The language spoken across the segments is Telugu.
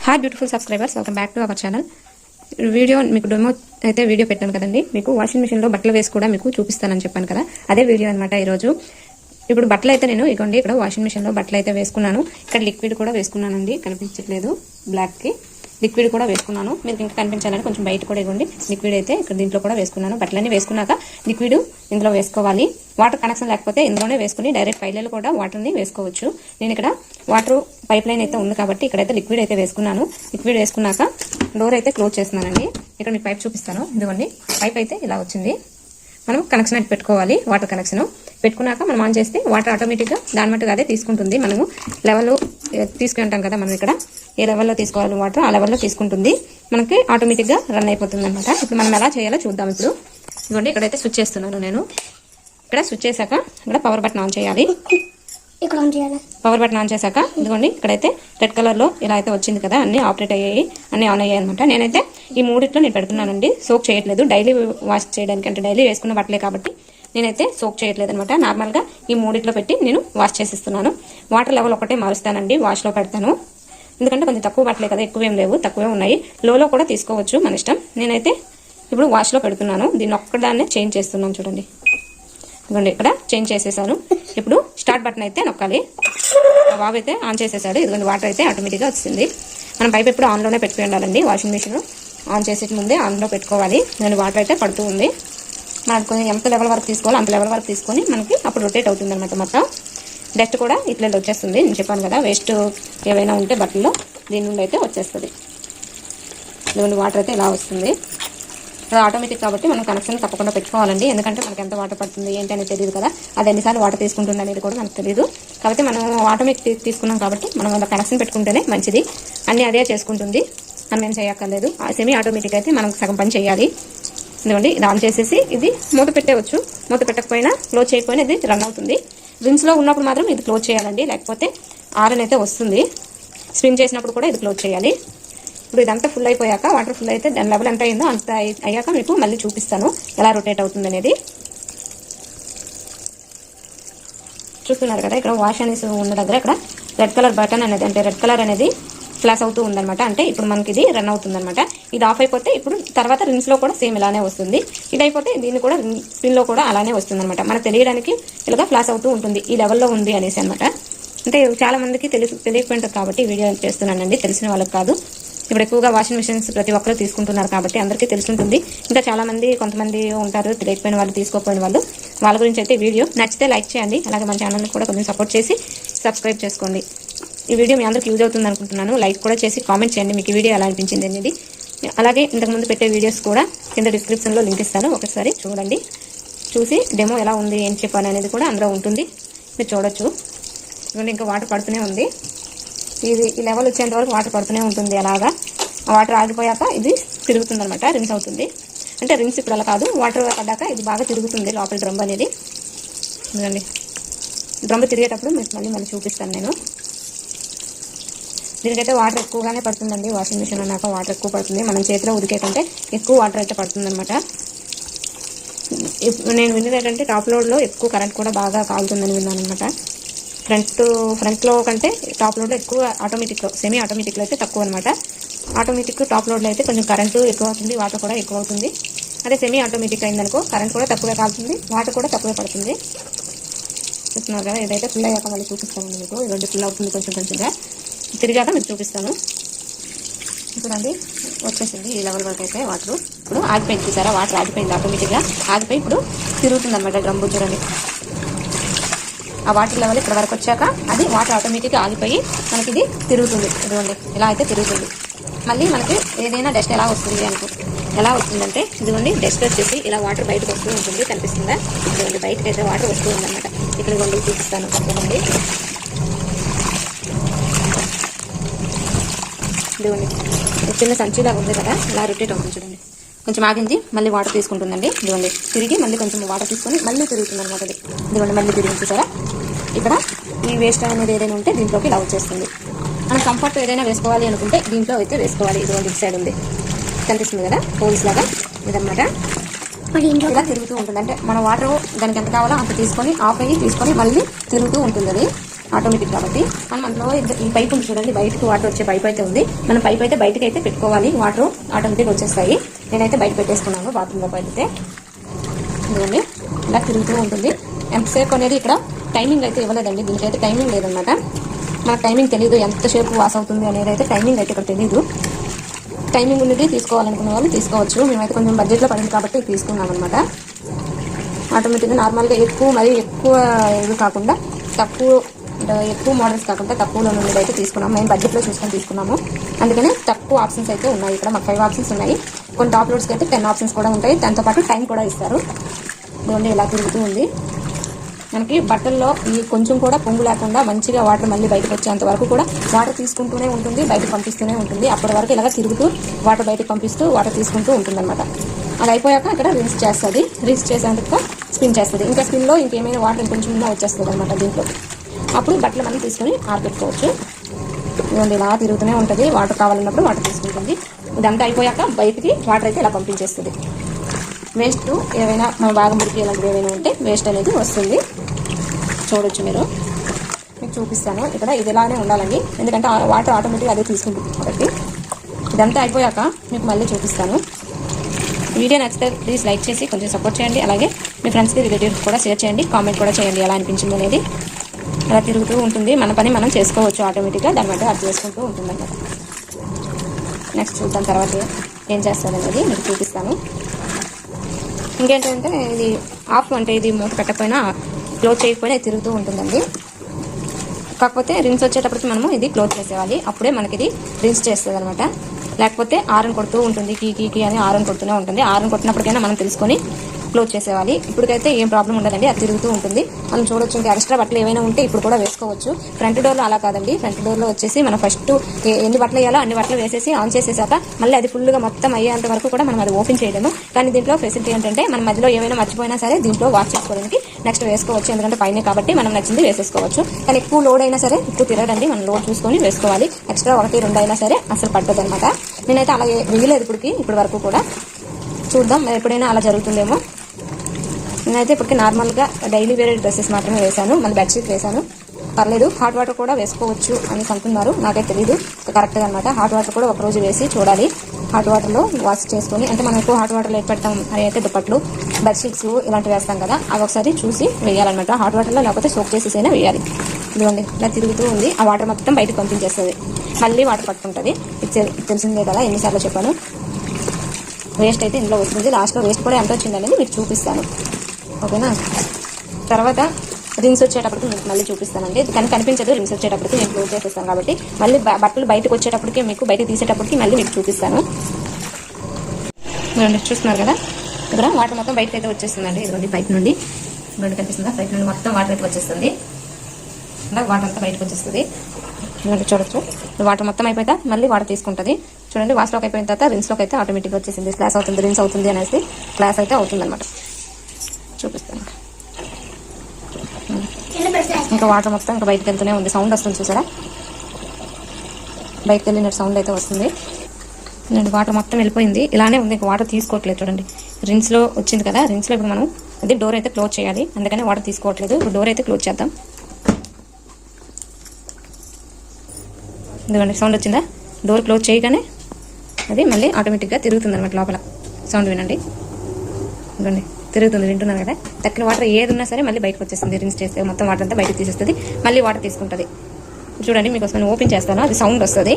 Hi beautiful subscribers, welcome back to our channel. Video మీకు డెమో అయితే వీడియో పెట్టాను కదండి. మీకు వాషింగ్ మిషన్లో బట్టలు వేసి కూడా మీకు చూపిస్తానని చెప్పాను కదా, అదే వీడియో అనమాట ఈరోజు. ఇప్పుడు బట్టలు అయితే నేను ఇగోండి ఇక్కడ వాషింగ్ మిషన్లో బట్టలు అయితే వేసుకున్నాను. ఇక్కడ లిక్విడ్ కూడా వేసుకున్నానండి, కనిపించట్లేదు బ్లాక్కి. లిక్విడ్ కూడా వేసుకున్నాను, మీకు ఇంకా కనిపించాలని కొంచెం బయట కూడా ఇవ్వండి. లిక్విడ్ అయితే ఇక్కడ దీంట్లో కూడా వేసుకున్నాను. బట్టలన్నీ వేసుకున్నాక లిక్విడ్ ఇందులో వేసుకోవాలి. వాటర్ కనెక్షన్ లేకపోతే ఇందులోనే వేసుకుని డైరెక్ట్ పైలలో కూడా వాటర్ని వేసుకోవచ్చు. నేను ఇక్కడ వాటర్ పైప్ లైన్ అయితే ఉంది కాబట్టి ఇక్కడైతే లిక్విడ్ అయితే వేసుకున్నాను. లిక్విడ్ వేసుకున్నాక డోర్ అయితే క్లోజ్ చేస్తున్నానండి. ఇక్కడ మీకు పైప్ చూపిస్తాను. ఇదిగోండి పైప్ అయితే ఇలా వచ్చింది. మనం కనెక్షన్ అయితే పెట్టుకోవాలి. వాటర్ కనెక్షన్ పెట్టుకున్నాక మనం ఆన్ చేస్తే వాటర్ ఆటోమేటిక్గా దాని మట్టుగా అదే తీసుకుంటుంది. మనము లెవెల్ తీసుకుంటాం కదా, మనం ఇక్కడ ఏ లెవెల్లో తీసుకోవాలి వాటర్ ఆ లెవెల్లో తీసుకుంటుంది. మనకి ఆటోమేటిక్గా రన్ అయిపోతుంది అనమాట. ఇప్పుడు మనం ఎలా చేయాలో చూద్దాం. ఇప్పుడు ఇదిగోండి ఇక్కడైతే స్విచ్ చేస్తున్నాను నేను. ఇక్కడ స్విచ్ చేశాక ఇక్కడ పవర్ బటన్ ఆన్ చేయాలి. ఇక్కడ ఆన్ చేయాలి. పవర్ బటన్ ఆన్ చేశాక ఇదిగోండి ఇక్కడైతే రెడ్ కలర్లో ఇలా అయితే వచ్చింది కదా, అన్ని ఆపరేట్ అయ్యాయి, అన్ని ఆన్ అయ్యాయి అనమాట. నేనైతే ఈ మూడిట్లో నేను పెడుతున్నానండి, సోక్ చేయట్లేదు. డైలీ వాష్ చేయడానికి అంటే డైలీ వేసుకున్న బట్టలే కాబట్టి నేనైతే సోక్ చేయట్లేదు అనమాట. నార్మల్గా ఈ మూడిట్లో పెట్టి నేను వాష్ చేసిస్తున్నాను. వాటర్ లెవెల్ ఒకటే మారుస్తానండి, వాష్లో పెడతాను. ఎందుకంటే కొంచెం తక్కువ బట్టలే కదా, ఎక్కువేం లేవు, తక్కువే ఉన్నాయి. లోలో కూడా తీసుకోవచ్చు, మన ఇష్టం. నేనైతే ఇప్పుడు వాష్లో పెడుతున్నాను. దీన్ని ఒక్కదాన్నే చేంజ్ చేస్తున్నాను చూడండి. ఇదిగోండి ఇక్కడ చేంజ్ చేసేసాను. ఇప్పుడు స్టార్ట్ బటన్ అయితే నొక్కాలి. బాబు అయితే ఆన్ చేసేసాడు. ఇదిగోండి వాటర్ అయితే ఆటోమేటిక్గా వచ్చింది. మనం పైప్ ఎప్పుడు ఆన్లోనే పెట్టుకుని ఉండాలండి. వాషింగ్ మిషన్ ఆన్ చేసే ముందే ఆన్లో పెట్టుకోవాలి. దాని వాటర్ అయితే పడుతూ ఉంది. మనకు ఎంత లెవెల్ వరకు తీసుకోవాలో అంత లెవెల్ వరకు తీసుకొని మనకి అప్పుడు రొటేట్ అవుతుంది అనమాట. మొత్తం డస్ట్ కూడా ఇట్లా వచ్చేస్తుంది. నేను చెప్పాను కదా, వేస్ట్ ఏవైనా ఉంటే బట్టల్లో దీని నుండి అయితే వచ్చేస్తుంది. ఇదిగోండి వాటర్ అయితే ఇలా వస్తుంది. అది ఆటోమేటిక్ కాబట్టి మనం కనెక్షన్ తప్పకుండా పెట్టుకోవాలండి. ఎందుకంటే మనకి ఎంత వాటర్ పడుతుంది ఏంటి అనేది తెలియదు కదా, అది ఎన్నిసార్లు వాటర్ తీసుకుంటుంది అనేది కూడా మనకు తెలియదు. కాబట్టి మనం ఆటోమేటిక్ తీసుకున్నాం కాబట్టి మనం అలా కనెక్షన్ పెట్టుకుంటేనే మంచిది. అన్నీ అదే చేసుకుంటుంది, మనం ఏం చేయక్కర్లేదు. సెమీ ఆటోమేటిక్ అయితే మనం సగం పని చేయాలి. ఇదిగోండి ఇది ఆన్ చేసేసి ఇది మూత పెట్టవచ్చు. మూత పెట్టకపోయినా క్లోజ్ చేయకపోయినా ఇది రన్ అవుతుంది. రిన్స్లో ఉన్నప్పుడు మాత్రం ఇది క్లోజ్ చేయాలండి, లేకపోతే ఆరన్ అయితే వస్తుంది. స్విమ్ చేసినప్పుడు కూడా ఇది క్లోజ్ చేయాలి. ఇప్పుడు ఇదంతా ఫుల్ అయిపోయాక, వాటర్ ఫుల్ అయితే దాని లెవెల్ ఎంత అయిందో అంత అయ్యాక మీకు మళ్ళీ చూపిస్తాను ఎలా రొటేట్ అవుతుంది అనేది. చూస్తున్నారు కదా, ఇక్కడ వాష్ అనేసి ఉన్న దగ్గర ఇక్కడ రెడ్ కలర్ బటన్ అనేది, అంటే రెడ్ కలర్ అనేది ఫ్లాష్ అవుతూ ఉందన్నమాట. అంటే ఇప్పుడు మనకి ఇది రన్ అవుతుందన్నమాట. ఇది ఆఫ్ అయిపోతే ఇప్పుడు తర్వాత రిన్స్లో కూడా సేమ్ ఇలానే వస్తుంది. ఇది అయిపోతే దీన్ని కూడా స్పిన్లో కూడా అలానే వస్తుంది అనమాట. మనకు తెలియడానికి ఇలాగా ఫ్లాష్ అవుతూ ఉంటుంది, ఈ లెవెల్లో ఉంది అనేసి అనమాట. అంటే చాలా మందికి తెలియకపోయింటుంది కాబట్టి వీడియో చేస్తున్నానండి, తెలిసిన వాళ్ళకి కాదు. ఇప్పుడు ఎక్కువగా వాషింగ్ మిషన్స్ ప్రతి ఒక్కరు తీసుకుంటున్నారు కాబట్టి అందరికీ తెలుసుంటుంది. ఇంకా చాలా మంది కొంతమంది ఉంటారు తెలియకపోయిన వాళ్ళు, తీసుకోకపోయిన వాళ్ళు. వాళ్ళ గురించి అయితే వీడియో నచ్చితే లైక్ చేయండి. అలాగే మన ఛానల్ని కూడా కొంచెం సపోర్ట్ చేసి సబ్స్క్రైబ్ చేసుకోండి. ఈ వీడియో మీ అందరికి యూజ్ అవుతుంది అనుకుంటున్నాను. లైక్ కూడా చేసి కామెంట్ చేయండి మీకు ఈ వీడియో ఎలా అనిపించింది అనేది. అలాగే ఇంతకుముందు పెట్టే వీడియోస్ కూడా కింద డిస్క్రిప్షన్లో లింక్ ఇస్తాను, ఒకసారి చూడండి. చూసి డెమో ఎలా ఉంది ఏం చెప్పాను అనేది కూడా అందులో ఉంటుంది, మీరు చూడొచ్చు. ఇవన్నీ ఇంకా వాటర్ పడుతూనే ఉంది. ఇది ఈ లెవెల్ వచ్చేంత వరకు వాటర్ పడుతూనే ఉంటుంది. అలాగా వాటర్ ఆగిపోయాక ఇది తిరుగుతుంది అనమాట, రిన్స్ అవుతుంది. అంటే రిన్స్ ఇప్పుడు అలా కాదు, వాటర్ పడ్డాక ఇది బాగా తిరుగుతుంది లోపల డ్రమ్ అనేది. చూడండి డ్రమ్ తిరిగేటప్పుడు మీకు మళ్ళీ చూపిస్తాను నేను. దీనికైతే వాటర్ ఎక్కువగానే పడుతుందండి. వాషింగ్ మిషన్ అన్నాక వాటర్ ఎక్కువ పడుతుంది. మనం చేతిలో ఉదికే కంటే ఎక్కువ వాటర్ అయితే పడుతుంది అనమాట. నేను విన్నది ఏంటంటే టాప్ లోడ్లో ఎక్కువ కరెంట్ కూడా బాగా కాలుతుందని విన్నాను అనమాట. ఫ్రంట్లో కంటే టాప్ లోడ్లో ఎక్కువ, ఆటోమేటిక్లో సెమీ ఆటోమేటిక్లో అయితే తక్కువ అనమాట. ఆటోమేటిక్ టాప్ లోడ్లో అయితే కొంచెం కరెంటు ఎక్కువ అవుతుంది, వాటర్ కూడా ఎక్కువ అవుతుంది. అదే సెమీ ఆటోమేటిక్ అయిందనుకో కరెంట్ కూడా తక్కువే కాలుతుంది, వాటర్ కూడా తక్కువే పడుతుంది. చూస్తున్నారు కదా, ఇదైతే ఫుల్ అయ్యాక మళ్ళీ చూపిస్తాను మీకు. ఇవన్నీ ఫుల్ అవుతుంది కొంచెంగా, తిరిగాక మీకు చూపిస్తాను. చూడండి వచ్చేసింది ఈ లెవెల్ వరకు అయితే వాటర్. ఇప్పుడు ఆగిపోయింది, చూసారా వాటర్ ఆగిపోయింది, ఆటోమేటిక్గా ఆగిపోయి ఇప్పుడు తిరుగుతుంది అనమాట డ్రమ్ము. చూడండి ఆ వాటర్ లెవెల్ ఇక్కడ వరకు వచ్చాక అది వాటర్ ఆటోమేటిక్గా ఆగిపోయి మనకి ఇది తిరుగుతుంది. ఇదిగోండి ఇలా అయితే తిరుగుతుంది. మళ్ళీ మనకి ఏదైనా డస్ట్ ఎలా వస్తుంది ఎలా వస్తుందంటే ఇదిగోండి డస్ట్ వచ్చేసి ఇలా వాటర్ బయటకు వస్తూ ఉంటుంది, కనిపిస్తుందా? ఇదిగోండి బయటకు అయితే వాటర్ వస్తూ ఉందన్నమాట. ఇక్కడ ఇదిగోండి చూపిస్తాను. ఇదిగోండి ఇదిగోండి చిన్న సంచిలా ఉంది కదా, ఇలా రొటేట్ అవుతుంది చూడండి. కొంచెం ఆగింది, మళ్ళీ వాటర్ తీసుకుంటుందండి. ఇదిగోండి తిరిగి మళ్ళీ కొంచెం వాటర్ తీసుకొని మళ్ళీ తిరుగుతుంది అనమాట. ఇదిగోండి మళ్ళీ తిరిగి చూసారా, ఇక్కడ ఈ వేస్ట్ అనేది ఏదైనా ఉంటే దీంట్లోకి ఇలా వచ్చేస్తుంది. మనం కంఫర్ట్ ఏదైనా వేసుకోవాలి అనుకుంటే దీంట్లో అయితే వేసుకోవాలి. ఇదిగోండి ఇటు సైడ్ ఉంది, కనిపిస్తుంది కదా హోల్స్ లాగా, ఇదన్నమాట. ఇలా తిరుగుతూ ఉంటుంది. అంటే మన వాటర్ దానికి ఎంత కావాలో అంత తీసుకొని ఆఫ్ అయ్యి తీసుకొని మళ్ళీ తిరుగుతూ ఉంటుంది. అది ఆటోమేటిక్ కాబట్టి మనం అందులో ఈ పైప్ ఉంది చూడండి, బయటకు వాటర్ వచ్చే పైప్ అయితే ఉంది. మనం పైప్ అయితే బయటకి అయితే పెట్టుకోవాలి, వాటర్ ఆటోమేటిక్ వచ్చేస్తాయి. నేనైతే బయట పెట్టేసుకున్నాను బాత్రూంలో అయితే. ఇదిగోండి ఇలా తిరుగుతూ ఉంటుంది. ఎంతసేపు అనేది ఇక్కడ టైమింగ్ అయితే ఇవ్వలేదండి, దీనికైతే టైమింగ్ లేదనమాట. మనకు టైమింగ్ తెలియదు ఎంతసేపు వాష్ అవుతుంది అనేది అయితే టైమింగ్ అయితే ఇక్కడ తెలియదు. టైమింగ్ ఉన్నది తీసుకోవాలనుకున్న వాళ్ళు తీసుకోవచ్చు. మేమైతే కొంచెం బడ్జెట్లో పడింది కాబట్టి తీసుకున్నాం అనమాట. ఆటోమేటిక్గా నార్మల్గా మరీ ఎక్కువ ఇది కాకుండా ఎక్కువ మోడల్స్ కాకుండా తక్కువలో నుండి అయితే తీసుకున్నాము. మేము బడ్జెట్లో చూసుకొని తీసుకున్నాము, అందుకనే తక్కువ ఆప్షన్స్ అయితే ఉన్నాయి. ఇక్కడ మాకు 5 ఆప్షన్స్ ఉన్నాయి. కొన్ని టాప్ లోడ్స్కి అయితే 10 ఆప్షన్స్ కూడా ఉంటాయి. దాంతోపాటు టైం కూడా ఇస్తారు. ఇదిగోండి ఇలా తిరుగుతూ ఉంది. మనకి బట్టల్లో ఈ కొంచెం కూడా పొంగు లేకుండా మంచిగా వాటర్ మళ్ళీ బయటకు వచ్చేంత వరకు కూడా వాటర్ తీసుకుంటూనే ఉంటుంది, బయటకు పంపిస్తూనే ఉంటుంది. అప్పటి వరకు ఇలాగ తిరుగుతూ వాటర్ బయటకు పంపిస్తూ వాటర్ తీసుకుంటూ ఉంటుంది అనమాట. అది అయిపోయాక ఇక్కడ రిన్స్ చేస్తుంది. రిన్స్ చేసేందుకు స్పిన్ చేస్తుంది. ఇంకా స్పిన్లో ఇంకేమైనా వాటర్ ఇంకొంచెం వచ్చేస్తుంది అనమాట దీంట్లో. అప్పుడు బట్టలు మనం తీసుకొని ఆరబెట్టుకోవచ్చు. ఇదిగోండి ఇలా తిరుగుతూనే ఉంటుంది. వాటర్ కావాలన్నప్పుడు వాటర్ తీసుకుంటుంది. ఇదంతా అయిపోయాక బయటికి వాటర్ అయితే ఇలా పంపించేస్తుంది. వేస్ట్ ఏవైనా మన బాగా మురికి ఇలాంటివి ఏమైనా ఉంటే వేస్ట్ అనేది వస్తుంది. చూడొచ్చు మీరు, మీకు చూపిస్తాను. ఇక్కడ ఇది ఇలానే ఉండాలండి, ఎందుకంటే వాటర్ ఆటోమేటిక్గా అదే తీసుకుంటుంది కాబట్టి. ఇదంతా అయిపోయాక మీకు మళ్ళీ చూపిస్తాను. వీడియో నచ్చితే ప్లీజ్ లైక్ చేసి కొంచెం సపోర్ట్ చేయండి. అలాగే మీ ఫ్రెండ్స్కి రిలేటివ్స్ కూడా షేర్ చేయండి. కామెంట్ కూడా చేయండి ఎలా అనిపించింది అనేది. అలా తిరుగుతూ ఉంటుంది. మన పని మనం చేసుకోవచ్చు ఆటోమేటిక్గా, దాని బట్టి అది చేసుకుంటూ ఉంటుంది అన్నమాట. నెక్స్ట్ చూద్దాం తర్వాత ఏం చేస్తారనేది మీకు చూపిస్తాను. ఇంకేంటంటే ఇది ఆఫ్ అంటే ఇది మూత పెట్టకపోయినా క్లోజ్ చేయకపోయినా తిరుగుతూ ఉంటుందండి. కాకపోతే రిన్స్ వచ్చేటప్పటికి మనము ఇది క్లోజ్ చేసేవాలి, అప్పుడే మనకి ఇది రిన్స్ చేస్తుంది అనమాట. లేకపోతే ఆరన్ కొడుతూ ఉంటుంది, కీ అని ఆరన్ కొడుతూనే ఉంటుంది. ఆరన్ కొట్టినప్పటికైనా మనం తెలుసుకొని క్లోజ్ చేసేవాలి. ఇప్పటికైతే ఏం ప్రాబ్లం ఉండదండి, అది తిరుగుతూ ఉంటుంది. మనం చూడొచ్చు. ఇంకా ఎక్స్ట్రా బట్టలు ఏమైనా ఉంటే ఇప్పుడు కూడా వేసుకోవచ్చు. ఫ్రంట్ డోర్లో అలా కాదండి. ఫ్రంట్ డోర్లో వచ్చేసి మనం ఫస్ట్ ఎన్ని బట్టలు వేయాలో అన్ని బట్టలు వేసేసి ఆన్ చేసేసాక మళ్ళీ అది ఫుల్గా మొత్తం అయ్యేంత వరకు కూడా మనం అది ఓపెన్ చేయలేము. కానీ దీంట్లో ఫెసిలిటీ ఏంటంటే మనం మధ్యలో ఏమైనా మర్చిపోయినా సరే దీంట్లో వాష్ చేసుకోవడానికి నెక్స్ట్ వేసుకోవచ్చు. ఎందుకంటే పైన కాబట్టి మనం నచ్చింది వేసేసుకోవచ్చు. కానీ ఎక్కువ లోడ్ అయినా సరే ఎక్కువ తిరగదండి, మనం లోడ్ చూసుకొని వేసుకోవాలి. ఎక్స్ట్రా 1-2 అయినా సరే అసలు పట్టదు అనమాట. నేనైతే అలా వేయలేదు ఇప్పటి వరకు కూడా. చూద్దాం ఎప్పుడైనా అలా జరుగుతుందేమో. నేనైతే ఇప్పటికీ నార్మల్గా డైలీ వేరే డ్రెస్సెస్ మాత్రమే వేశాను, మళ్ళీ బెడ్షీట్ వేశాను. పర్లేదు. హాట్ వాటర్ కూడా వేసుకోవచ్చు అని అంటున్నారు, నాకైతే తెలీదు కరెక్ట్గా అనమాట. హాట్ వాటర్ కూడా ఒకరోజు వేసి చూడాలి. హాట్ వాటర్లో వాష్ చేసుకొని, అంటే మనం ఎక్కువ హాట్ వాటర్లో పెడతాం అవి అయితే దుప్పట్లు, బెడ్షీట్స్ ఇలాంటివి వేస్తాం కదా, అవి ఒకసారి చూసి వేయాలన్నమాట. హాట్ వాటర్లో లేకపోతే సోప్ చేసేసైనా వేయాలి. ఇదిగోండి ఇలా తిరుగుతూ ఉంది. ఆ వాటర్ మొత్తం బయటకు పంపించేస్తుంది, మళ్ళీ వాటర్ పట్టుకుంటుంది. తెలిసిందే కదా, ఎన్నిసార్లు చెప్పాను. వేస్ట్ అయితే ఇందులో వస్తుంది. లాస్ట్లో వేస్ట్ కూడా ఎంత వచ్చింది అనేది మీకు చూపిస్తాను, ఓకేనా. తర్వాత రిన్స్ వచ్చేటప్పటికి మీకు మళ్ళీ చూపిస్తానండి. కానీ కనిపించదు, రిన్స్ వచ్చేటప్పటికి నేను క్లోజ్ చేసేస్తాను కాబట్టి. మళ్ళీ బట్టలు బయటకు వచ్చేటప్పటికి మీకు బయటకు తీసేటప్పటికి మళ్ళీ మీకు చూపిస్తాను. ఇదిగోండి చూస్తున్నారు కదా, ఇక్కడ వాటర్ మొత్తం బయటకు అయితే వచ్చేస్తుందండి. ఇదిగోండి పైప్ నుండి, ఇదిగోండి కనిపిస్తుందా, పైప్ నుండి మొత్తం వాటర్ అయితే వచ్చేస్తుంది. వాటర్ అంతా బయటకు వచ్చేస్తుంది. ఇదిగోండి చూడొచ్చు. వాటర్ మొత్తం అయిపోయితే మళ్ళీ వాటర్ తీసుకుంటుంది. చూడండి వాష్లోకి అయిపోయిన తర్వాత రిన్స్లోకి అయితే ఆటోమేటిక్గా వచ్చేసింది. క్లాస్ అవుతుంది, రిన్స్ అవుతుంది అనేసి క్లాస్ అయితే అవుతుంది అనమాట. చూపిస్తాను. ఇంకా వాటర్ మొత్తం ఇంకా బయటకు వెళ్తూనే ఉంది. సౌండ్ వస్తుంది చూసారా, బయటకు వెళ్ళినట్టు సౌండ్ అయితే వస్తుంది. నేను వాటర్ మొత్తం వెళ్ళిపోయింది, ఇలానే ఉంది. ఇంకా వాటర్ తీసుకోవట్లేదు చూడండి. రిన్స్లో వచ్చింది కదా, రిన్స్లో ఇప్పుడు మనం అది డోర్ అయితే క్లోజ్ చేయాలి, అందుకని వాటర్ తీసుకోవట్లేదు. ఇప్పుడు డోర్ అయితే క్లోజ్ చేద్దాం. ఇదిగోండి సౌండ్ వచ్చిందా, డోర్ క్లోజ్ చేయగానే అది మళ్ళీ ఆటోమేటిక్గా తిరుగుతుంది అనమాట. లోపల సౌండ్ వినండి, ఇదిగోండి తిరుగుతుంది, వింటున్నాను కదా. తక్కిన వాటర్ ఏది ఉన్నా సరే మళ్ళీ బయటకు వచ్చేస్తుంది. రిన్స్ చేస్తే మొత్తం వాటర్ అంతా బయటకు తీసేస్తుంది, మళ్ళీ వాటర్ తీసుకుంటుంది. చూడండి మీకు నేను ఓపెన్ చేస్తాను, అది సౌండ్ వస్తుంది.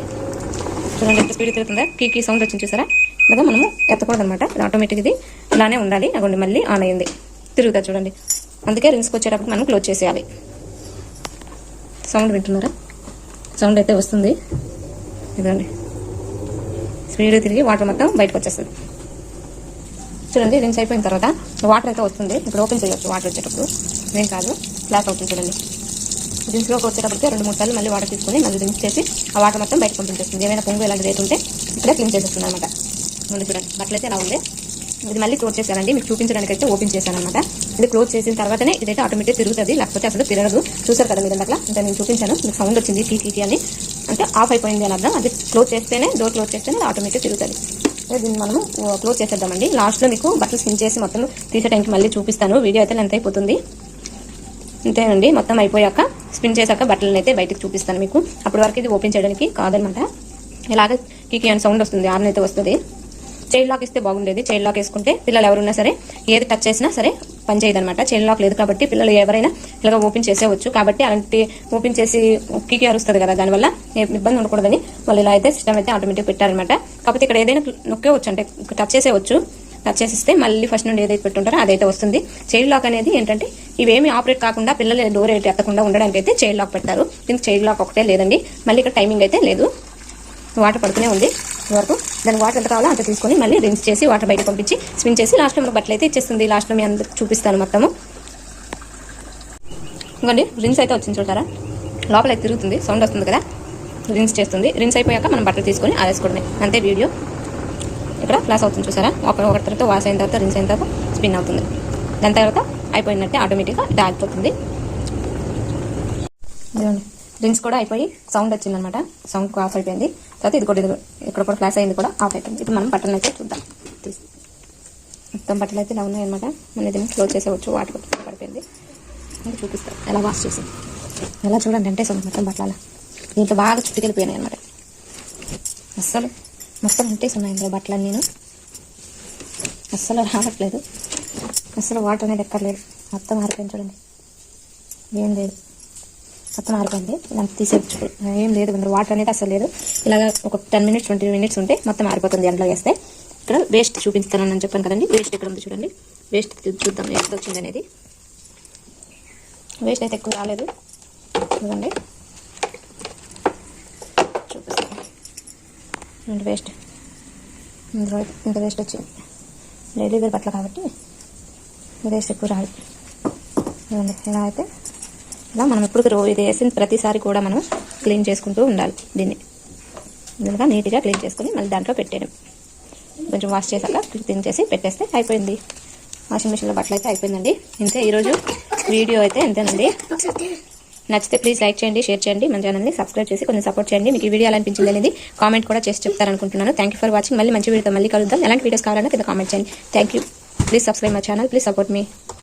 చూడండి ఎంత స్పీడ్ తిరుగుతుందా, కీ సౌండ్ వచ్చింది చూసారా. అలాగా మనము ఎత్తకూడదు అనమాట, ఆటోమేటిక్ ఇది ఇలానే ఉండాలి. అగోండి మళ్ళీ ఆన్ అయ్యింది, తిరుగుతుంది చూడండి. అందుకే రిన్స్కి వచ్చేటప్పుడు మనం క్లోజ్ చేసేయాలి. సౌండ్ వింటున్నారా, సౌండ్ అయితే వస్తుంది. ఇదండి స్పీడ్ తిరిగి వాటర్ మొత్తం బయటకు వచ్చేస్తుంది. చూడండి రిన్స్ అయిపోయిన తర్వాత వాటర్ అయితే వస్తుంది. ఇప్పుడు ఓపెన్ చేయొచ్చు, వాటర్ వచ్చేటప్పుడు ఏం కాదు, క్లాస్ అవుతుంది. చూడండి రిన్స్లోకి వచ్చేటప్పటికి 2-3 సార్లు మళ్ళీ వాటర్ తీసుకొని మళ్ళీ రిన్స్ చేసి ఆ వాటర్ మొత్తం బయటకు పంపించేస్తుంది. ఏమైనా పొంగు ఇలాంటి రేట్ ఉంటే ఇక్కడే క్లీన్ చేసేస్తుంది అనమాట. ముందు చూడండి బట్టలు అయితే ఎలా ఉంది. ఇది మళ్ళీ క్లోజ్ చేశానండి, మీకు చూపించడానికి అయితే ఓపెన్ చేశాను అనమాట. ఇది క్లోజ్ చేసిన తర్వాతనే ఇదైతే ఆటోమేటిక్ తిరుగుతుంది, లేకపోతే అసలు తిరగదు. చూసారు కదా మీరు అట్లా, అంటే నేను చూపించాను, మీకు సౌండ్ వచ్చింది కీ అని, అంటే ఆఫ్ అయిపోయింది అని అర్థం. అది క్లోజ్ చేస్తేనే, డోర్ క్లోజ్ చేస్తేనే ఆటోమేటిక్ తిరుగుతుంది. దీన్ని మనము క్లోజ్ చేసేద్దామండి. లాస్ట్లో మీకు బట్టలు స్పిన్ చేసి మొత్తం తీసే టైంకి మళ్ళీ చూపిస్తాను. వీడియో అయితే లెంత్ అయిపోతుంది. అంతేనండి, మొత్తం అయిపోయాక స్పిన్ చేశాక బట్టలను అయితే బయటకు చూపిస్తాను మీకు. అప్పటి వరకు ఇది ఓపెన్ చేయడానికి కాదనమాట. ఇలాగ కికి అని సౌండ్ వస్తుంది, ఆన్ అయితే వస్తుంది. చైన్ లాక్ ఇస్తే బాగుండేది. చైన్ లాక్ వేసుకుంటే పిల్లలు ఎవరున్నా సరే ఏది టచ్ చేసినా సరే పని చేయదనమాట. చైన్ లాక్ లేదు కాబట్టి పిల్లలు ఎవరైనా ఇలాగ ఓపెన్ చేసేవచ్చు. కాబట్టి అలాంటి ఓపెన్ చేసి కికి అరుస్తుంది కదా, దానివల్ల ఇబ్బంది ఉండకూడదని వాళ్ళు ఇలా అయితే సిస్టమ్ అయితే ఆటోమేటిక్ పెట్టారనమాట. కాకపోతే ఇక్కడ ఏదైనా నొక్కేవచ్చు, అంటే టచ్ చేసేవచ్చు. టచ్ చేసిస్తే మళ్ళీ ఫస్ట్ నుండి ఏదైతే పెట్టుంటారో అదైతే వస్తుంది. చైన్ లాక్ అనేది ఏంటంటే ఇవేమి ఆపరేట్ కాకుండా పిల్లలు డోర్ ఎత్తకుండా ఉండడానికి అయితే చైన్ లాక్ పెట్టారు. దీనికి చైన్ లాక్ ఒకటే లేదండి. మళ్ళీ ఇక్కడ టైమింగ్ అయితే లేదు. వాటర్ పడుతూనే ఉంది వరకు. దానికి వాటర్ ఎంత కావాలో అంత తీసుకొని మళ్ళీ రిన్స్ చేసి వాటర్ బయట పంపించి స్పిన్ చేసి లాస్ట్లో మనకు బట్టలు అయితే ఇచ్చేస్తుంది. లాస్ట్లో మీ అందరికి చూపిస్తాను మొత్తము. ఇంకోండి రిన్స్ అయితే వచ్చింది చూడతారా, లోపల అయితే తిరుగుతుంది, సౌండ్ వస్తుంది కదా, రిన్స్ చేస్తుంది. రిన్స్ అయిపోయాక మనం బట్టలు తీసుకొని ఆరేసుకోవడమే, అంతే వీడియో. ఇక్కడ క్లాస్ అవుతుంది చూసారా, ఒకటి తర్వాత వాష్ అయిన తర్వాత రిన్స్ అయిన తర్వాత స్పిన్ అవుతుంది. దాని తర్వాత అయిపోయినట్టే ఆటోమేటిక్గా ఇది ఆగిపోతుంది. ఇదిగోండి రిన్స్ కూడా అయిపోయి సౌండ్ వచ్చిందనమాట, సౌండ్ ఆఫ్ అయిపోయింది. తర్వాత ఇది కూడా ఇక్కడ కూడా ఫ్లాష్ అయింది, కూడా ఆఫ్ అయిపోయింది. ఇప్పుడు మనం బట్టలు అయితే చూద్దాం. మొత్తం బట్టలు అయితే ఇలా ఉన్నాయన్నమాట. మనం దీన్ని క్లోజ్ చేసేవచ్చు. వాటర్ పడిపోయింది, ఇంకా చూపిస్తాం ఎలా వాష్ చేసి. ఎలా చూడండి అంటే మొత్తం బట్టల దీంట్లో బాగా చుట్టుకెళ్ళిపోయినాయి అనమాట. అస్సలు మొత్తం ఉంటేసి ఉన్నాయి ఇందులో బట్టలు. నేను అస్సలు రావట్లేదు, అస్సలు వాటర్ అనేది ఎక్కర్లేదు. మొత్తం ఆరిపోయింది చూడండి, ఏం లేదు, మొత్తం ఆరిపోయింది. దాన్ని తీసేయచ్చు, ఏం లేదు ఇందులో వాటర్ అనేది అసలు లేదు. ఇలాగ ఒక 10 minutes 20 minutes ఉంటే మొత్తం ఆరిపోతుంది ఎండలో వేస్తే. ఇక్కడ వేస్ట్ చూపిస్తానని చెప్పాను కదండి, వేస్ట్ ఎక్కడ ఉంది చూడండి. వేస్ట్ చూద్దాం ఎంత వచ్చింది అనేది. వేస్ట్ అయితే ఎక్కువ రాలేదు చూడండి, చూపిస్తాను. వేస్ట్ ఇందులో ఇంత వేస్ట్ వచ్చింది. డైలీ వేర్ బట్టలు కాబట్టి వేస్ట్ ఎక్కువ రాదు. చూడండి ఇలా అయితే ఇలా మనం ఎప్పుడు ఇది వేసిన ప్రతిసారి కూడా మనం క్లీన్ చేసుకుంటూ ఉండాలి. దీన్ని ఇదిగా నీట్గా క్లీన్ చేసుకుని మళ్ళీ దాంట్లో పెట్టేయడం. కొంచెం వాష్ చేశాక క్లీన్ చేసి పెట్టేస్తే అయిపోయింది. వాషింగ్ మిషన్లో బట్టలు అయితే అయిపోయిందండి. ఇంతే ఈరోజు వీడియో అయితే ఎంతేనండి. నచ్చితే ప్లీజ్ లైక్ చేయండి, షేర్ చేయండి, మన ఛానల్ని సబ్స్క్రైబ్ చేసి కొంచెం సపోర్ట్ చేయండి. మీకు ఈ వీడియో ఎలా అనిపించింది అనేది కామెంట్ కూడా చేసి చెప్తారనుకుంటున్నాను. Thank you for watching. మళ్ళీ మంచి వీడియోతో మళ్ళీ కలుద్దాం. ఎలాంటి వీడియోస్ కావాలన్నా కింద కామెంట్ చేయండి. Thank you. Please subscribe my channel, please support me.